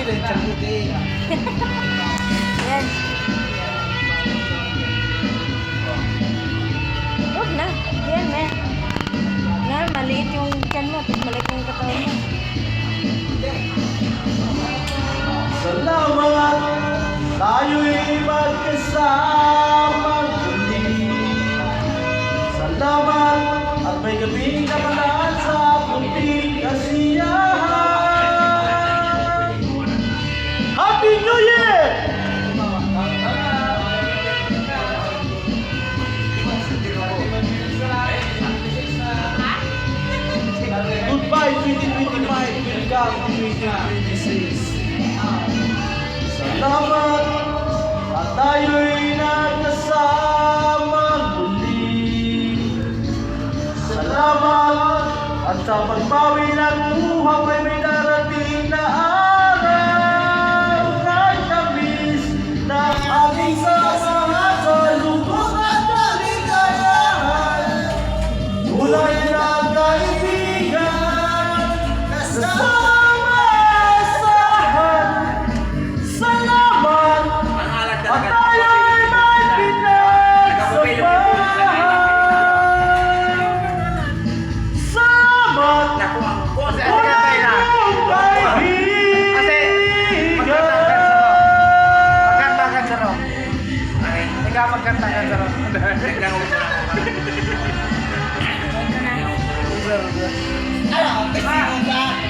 Yan. Huwag na. Yan, yan. Yan, maliit yung tiyan mo. Tapos maliit yung katawan mo. Salamat, tayo'y magkasama muli. Salamat, at may gabing kamalaan sa puting kasiyahan. Happy New Year! Goodbye 2025, welcome 2026. Salamat at tayo'y nagkasama muli. Salamat at sa pagbawi ng buhay ay may darating na araw. Kahit tamis na aming sasama sa lubos at kaligayahan. Tulay na kaibigan kasama sa salamat at tayo'y may pinagsamahan. Salamat Ito na.